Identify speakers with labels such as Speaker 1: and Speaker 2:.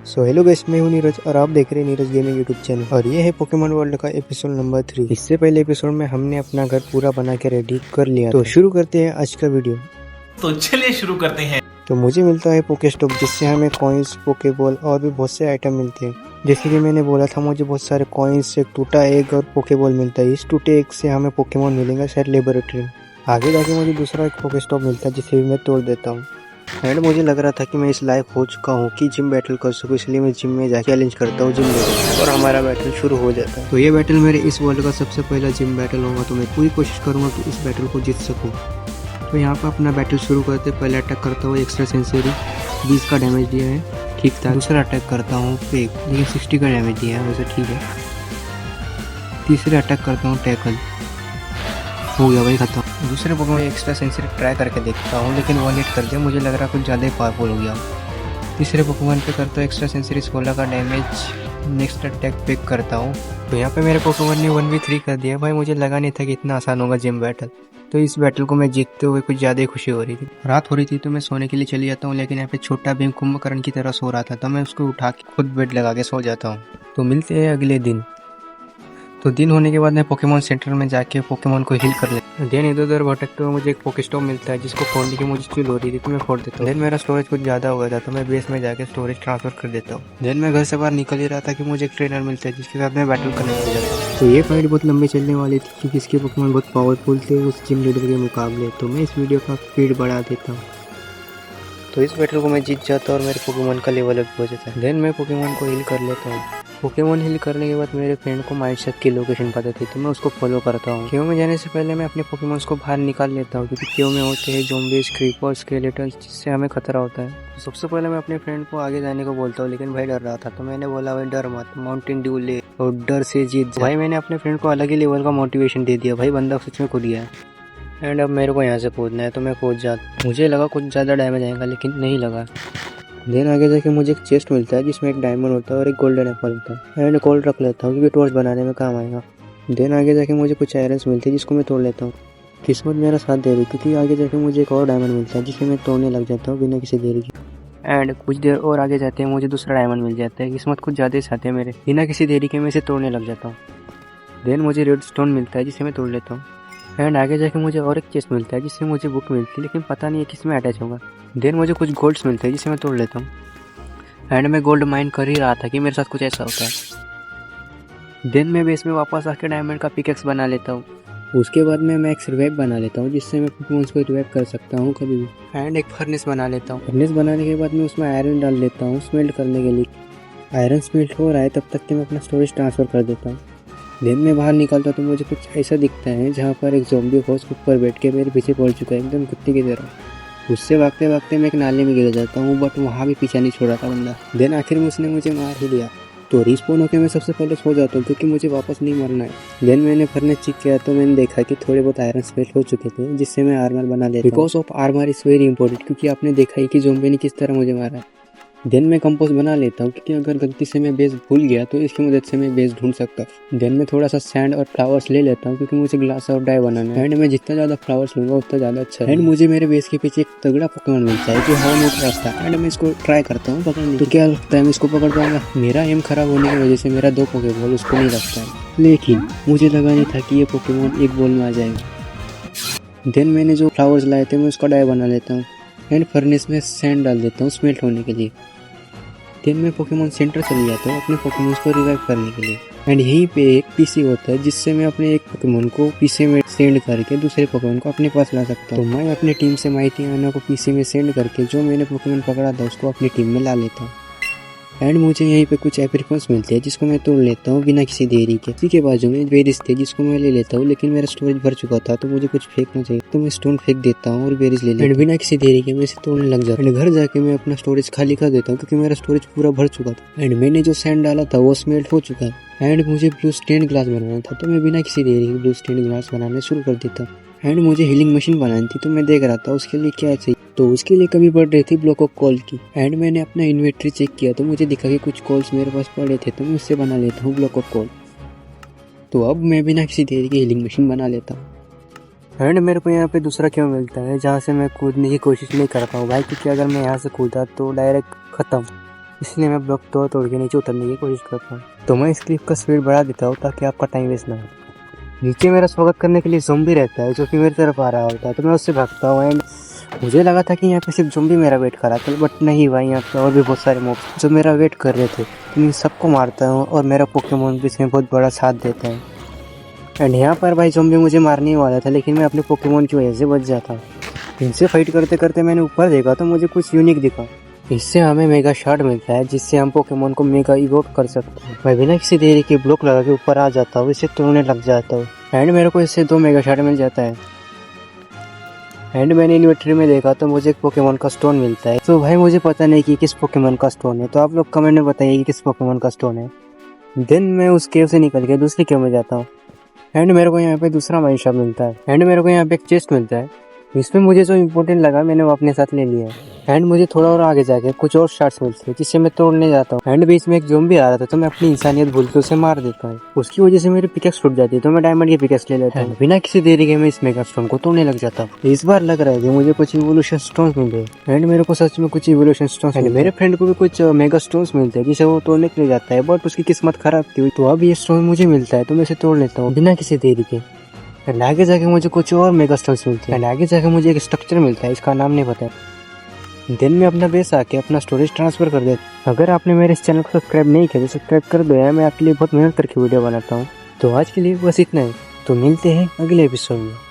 Speaker 1: So hello guys, मैं हूं नीरज और आप देख रहे हैं नीरज गेमिंग यूट्यूब चैनल और ये है पोकेमॉन वर्ल्ड का एपिसोड नंबर 3। इससे पहले एपिसोड में हमने अपना घर पूरा बना के रेडी कर लिया तो शुरू करते हैं आज का वीडियो।
Speaker 2: तो चलिए शुरू करते हैं।
Speaker 1: तो मुझे मिलता है पोकेस्टॉप जिससे हमें कॉइन्स, पोकेबॉल और भी बहुत से आइटम मिलते हैं। जैसे कि मैंने बोला था मुझे बहुत सारे कॉइन्स, एक टूटा एग और पोकेबॉल मिलता है। इस टूटे एग से हमें पोकेमॉन मिलेंगे शायद लेबोरेटरी में। आगे जाके मुझे दूसरा एक पोकेस्टॉप मिलता है जिसे भी मैं तोड़ देता हूँ। एंड मुझे लग रहा था कि मैं इस लायक हो चुका हूँ कि जिम बैटल कर सकूँ, इसलिए मैं जिम में जाके चैलेंज करता हूँ जिम बैटल और हमारा बैटल शुरू हो जाता है। तो ये बैटल मेरे इस वर्ल्ड का सबसे पहला जिम बैटल होगा, तो मैं पूरी कोशिश करूँगा कि इस बैटल को जीत सकूँ। तो यहाँ पर अपना बैटल शुरू करते पहले अटैक करता हूँ एक्स्ट्रा सेंसरी, 20 का डैमेज दिया है, ठीक था। दूसरा अटैक करता हूँ फेक, लेकिन 60 का डैमेज दिया है, वैसे ठीक है। तीसरे अटैक करता हूँ टैकल, हो गया भाई खत्म। दूसरे पोकेमॉन एक्स्ट्रा सेंसरी ट्राई करके देखता हूँ, लेकिन वन हिट कर दिया, मुझे लग रहा कुछ ज़्यादा ही पावरफुल हो गया। तीसरे पोकेमॉन पे करता हूँ एक्स्ट्रा सेंसरी 16 का डैमेज, नेक्स्ट अटैक पिक करता हूँ। तो यहाँ पे मेरे पोकेमॉन ने 1v3 कर दिया। भाई मुझे लगा नहीं था कि इतना आसान होगा जिम बैटल। तो इस बैटल को मैं जीतते हुए कुछ ज़्यादा ही खुशी हो रही थी। रात हो रही थी तो मैं सोने के लिए चली जाता हूँ, लेकिन यहाँ पे छोटा भीम कुंभकर्ण की तरह सो रहा था, तो मैं उसको उठा के खुद बेड लगा के सो जाता हूँ। तो मिलते हैं अगले दिन। तो दिन होने के बाद मैं पोकेमॉन सेंटर में जाके पोकेमॉन को हील कर लेता हूँ। देन इधर उधर भटकते हुए मुझे एक पोकेस्टॉप मिलता है जिसको फोड़ने की मुझे फील हो रही थी, तो मैं फोड़ देता हूँ। देन मेरा स्टोरेज कुछ ज़्यादा हो गया था, तो मैं बेस में जाके स्टोरेज ट्रांसफर कर देता हूँ। देन मैं घर से बाहर निकल ही रहा था कि मुझे एक ट्रेनर मिलता है जिसके साथ मैं बैटल करने लग जाता हूँ। तो ये फाइट बहुत लंबी चलने वाली थी क्योंकि इसके पोकेमॉन बहुत पावरफुल थे उस जिम लीडर के मुकाबले। तो मैं इस वीडियो का स्पीड बढ़ा देता हूँ। तो इस बैटल को मैं जीत जाता हूँ और मेरे पोकेमॉन का लेवल अप हो जाता है। देन मैं पोकेमॉन को हील कर लेता हूँ। पोकेमॉन हील करने के बाद मेरे फ्रेंड को माइंडसेट की लोकेशन पता थी, तो मैं उसको फॉलो करता हूँ। केव में जाने से पहले मैं अपने पोकेमॉन्स को बाहर निकाल लेता हूँ, क्योंकि केव में होते हैं ज़ॉम्बीज़, क्रीपर, स्केलेटन्स, जिससे हमें खतरा होता है। तो सबसे पहले मैं अपने फ्रेंड को आगे जाने को बोलता हूँ, लेकिन भाई डर रहा था, तो मैंने बोला भाई डर मत, माउंटेन ड्यू ले और डर से जीत। भाई मैंने अपने फ्रेंड को अलग ही लेवल का मोटिवेशन दे दिया। भाई बंदा सच में कूद गया है। एंड अब मेरे को यहाँ से कूदना है, तो मैं कूद जाता। मुझे लगा कुछ ज़्यादा डैमेज आएगा, लेकिन नहीं लगा। देन आगे जाके मुझे एक चेस्ट मिलता है जिसमें एक डायमंड होता है और एक गोल्डन एप्पल होता है। एंड गोल्ड रख लेता हूँ क्योंकि टॉर्च बनाने में काम आएगा। देन आगे जाके मुझे कुछ आयरन्स मिलते हैं जिसको मैं तोड़ लेता हूँ। किस्मत मेरा साथ दे रही क्योंकि आगे जाके मुझे एक और डायमंड मिलता है जिसे मैं तोड़ने लग जाता हूँ बिना किसी देरी के। एंड कुछ देर और आगे जाते हैं मुझे दूसरा डायमंड मिल जाता है। किस्मत कुछ ज़्यादा ही साथ है मेरे, बिना किसी देरी के मैं इसे तोड़ने लग जाता हूँ। देन मुझे रेड स्टोन मिलता है जिसे मैं तोड़ लेता हूँ। एंड आगे जाके मुझे और एक चेस्ट मिलता है जिससे मुझे बुक मिलती है, लेकिन पता नहीं है किस में अटैच होगा। देन मुझे कुछ गोल्ड्स मिलते हैं जिसे मैं तोड़ लेता हूँ। एंड मैं गोल्ड माइन कर ही रहा था कि मेरे साथ कुछ ऐसा होता है। देन मैं बेस में वापस आके डायमंड का पिकेक्स बना लेता हूँ। उसके बाद मैं मैक्स रिवाइव बना लेता हूँ जिससे मैं पोकेमॉन्स को रिवाइव कर सकता हूँ कभी भी। एंड एक फर्नेस बना लेता हूँ। फर्नेस बनाने के बाद मैं उसमें आयरन डाल लेता हूँ स्मेल्ट करने के लिए। आयरन स्मेल्ट हो रहा है तब तक कि मैं अपना स्टोरेज ट्रांसफ़र कर देता हूँ। देन मैं बाहर निकलता तो मुझे कुछ ऐसा दिखता है जहाँ पर एक ज़ॉम्बी हॉर्स ऊपर बैठ के मेरे पीछे पड़ चुका है एकदम कुत्ते की तरह। उससे भागते भागते मैं एक नाले में गिर जाता हूँ, बट वहाँ भी पीछा नहीं छोड़ा था बंदा। देन आखिर में उसने मुझे मार ही लिया। तो रिस्पॉन होकर मैं सबसे पहले सो जाता हूँ क्योंकि मुझे वापस नहीं मरना है। देन मैंने फर्नेस चेक किया तो मैंने देखा कि थोड़े बहुत आयरन स्पेल हो चुके थे जिससे मैं आर्मर बना लेता हूँ। Because of armour is very important, क्योंकि आपने देखा ही कि ज़ॉम्बी ने किस तरह मुझे मारा। देन मैं कंपोस्ट बना लेता हूँ क्योंकि अगर गलती से मैं बेस भूल गया तो इसकी मदद से मैं बेस ढूंढ सकता हूँ। देन मैं थोड़ा सा सैंड और फ्लावर्स ले लेता हूँ क्योंकि मुझे ग्लास और डाई बनाना है। एंड मैं जितना ज़्यादा फ्लावर्स लूँगा उतना ज़्यादा अच्छा है। एंड मुझे मेरे बेस के पीछे एक तगड़ा पोकेमॉन मिलता है जो हवा में उड़ रहा है। एंड मैं इसको ट्राई करता हूँ पकड़ने। तो क्या लगता है मैं इसको पकड़ पाऊंगा? मेरा एम खराब होने की वजह से मेरा 2 पोकेबॉल उसको नहीं लगता है, लेकिन मुझे लगा नहीं था कि ये पोकेमॉन एक बॉल में आ जाएगा। देन मैंने जो फ्लावर्स लाए थे मैं उसका डाई बना लेता हूँ। एंड फर्नेस में सैंड डाल देता हूँ स्मेल्ट होने के लिए। देन मैं पोकेमॉन सेंटर चले जाता हूँ अपने पोकेमॉन्स को रिवाइव करने के लिए। एंड यहीं पे एक पीसी होता है जिससे मैं अपने एक पोकेमॉन को पीसी में सेंड करके दूसरे पोकेमॉन को अपने पास ला सकता हूँ। तो मैं अपनी टीम से माइटी आना को पीसी में सेंड करके जो मैंने पोकेमॉन पकड़ा था उसको अपनी टीम में ला लेता हूँ। एंड मुझे यहीं पे कुछ एप्रिकॉन्स मिलते हैं जिसको मैं तोड़ लेता हूँ बिना किसी देरी के। इसी के बाजू में बेरीज थे जिसको मैं ले लेता हूँ, लेकिन मेरा स्टोरेज भर चुका था तो मुझे कुछ फेंकना चाहिए, तो मैं स्टोन फेंक देता हूँ और बेरीज ले लेता हूँ। बिना किसी देरी के मैं इसे तोड़ने लग जाता हूँ। घर जाके मैं अपना स्टोरेज खाली कर देता हूँ क्योंकि मेरा स्टोरेज पूरा भर चुका था। एंड मैंने जो सैंड डाला था वो स्मेल्ट हो चुका है। एंड मुझे ब्लू स्टेन ग्लास बनाना था, तो मैं बिना किसी देरी के ब्लू स्टेन ग्लास बनाना शुरू कर देता हूँ। एंड मुझे हीलिंग मशीन बनानी थी, तो मैं देख रहा था उसके लिए क्या चाहिए। तो उसके लिए कमी पड़ रही थी ब्लॉक ऑफ कॉल की। एंड मैंने अपना इन्वेंटरी चेक किया तो मुझे दिखा कि कुछ कॉल्स मेरे पास पड़े थे, तो मैं उससे बना लेता हूँ ब्लॉक ऑफ कॉल। तो अब मैं बिना किसी देरी की हीलिंग मशीन बना लेता हूँ। एंड मेरे को यहाँ पे दूसरा क्यों मिलता है जहाँ से मैं कूदने की कोशिश नहीं करता हूँ भाई, क्योंकि अगर मैं यहाँ से कूदा तो डायरेक्ट ख़त्म। इसलिए मैं ब्लॉक तोड़ तोड़ के नीचे उतरने की कोशिश करता हूँ। तो मैं इस क्लिप का स्पीड बढ़ा देता हूँ ताकि आपका टाइम वेस्ट ना हो। नीचे मेरा स्वागत करने के लिए ज़ॉम्बी रहता है जो कि मेरी तरफ आ रहा होता है, तो मैं उससे भागता हूँ। एंड मुझे लगा था कि यहाँ पे सिर्फ ज़ॉम्बी मेरा वेट कर रहा था, बट नहीं भाई, यहाँ पे और भी बहुत सारे मॉब्स जो मेरा वेट कर रहे थे। तो मैं सबको मारता हूँ और मेरा पोकेमॉन भी इसमें बहुत बड़ा साथ देता है। एंड यहाँ पर भाई ज़ॉम्बी मुझे मारने वाला था, लेकिन मैं अपने पोकेमॉन की वजह से बच जाता। इनसे फाइट करते करते मैंने ऊपर देखा तो मुझे कुछ यूनिक दिखा। इससे हमें मेगा शॉट मिलता है जिससे हम पोकेमॉन को मेगा इवोक कर सकते हैं। मैं बिना किसी देरी के ब्लॉक लगा के ऊपर आ जाता हूँ, इसे तोड़ने लग जाता हूँ एंड मेरे को इससे 2 मेगा शॉट मिल जाता है। एंड मैंने इन्वेंटरी में देखा तो मुझे एक पोकेमॉन का स्टोन मिलता है। तो भाई मुझे पता नहीं कि किस पोकेमॉन का स्टोन है, तो आप लोग कमेंट में बताइए कि किस पोकेमॉन का स्टोन है। देन मैं उस केव से निकल के दूसरी केव में जाता हूँ एंड मेरे को यहाँ पे दूसरा माइन शॉप मिलता है एंड मेरे को यहाँ पे एक चेस्ट मिलता है। इसमें मुझे जो इम्पोर्टेंट लगा मैंने वो अपने साथ ले लिया एंड मुझे थोड़ा और आगे जाके कुछ और शार्ट्स मिलते हैं जिससे मैं तोड़ने जाता हूँ। एंड बीच में एक ज़ॉम्बी आ रहा था तो मैं अपनी इंसानियत भूल के उसे मार देता हूँ। उसकी वजह से मेरी पिकेक्स टूट जाती है तो मैं डायमंड की पिकेक्स ले लेता हूँ। बिना किसी देरी के मैं इस मेगा स्टोन को तोड़ने लग जाता हूँ। इस बार लग रहा है कि मुझे कुछ इवोल्यूशन स्टोन्स मिल गए एंड मेरे को सच में कुछ इवोल्यूशन स्टोन्स मिले। मेरे फ्रेंड को भी कुछ मेगा स्टोन्स मिलते हैं जिसे वो तोड़ने के लिए जाता है, बट उसकी किस्मत खराब थी। तो अब ये स्टोन मुझे मिलता है तो मैं इसे तोड़ लेता हूँ बिना किसी देरी के। एंड आगे जाके मुझे कुछ और मेगा स्टोन्स मिलते हैं एंड आगे जाके मुझे एक स्ट्रक्चर मिलता है, इसका नाम नहीं पता। दिन में अपना बेस आके अपना स्टोरेज ट्रांसफर कर देता। अगर आपने मेरे इस चैनल को सब्सक्राइब नहीं किया तो सब्सक्राइब कर दो यार, मैं आपके लिए बहुत मेहनत करके वीडियो बनाता हूँ। तो आज के लिए बस इतना ही, तो मिलते हैं अगले एपिसोड में।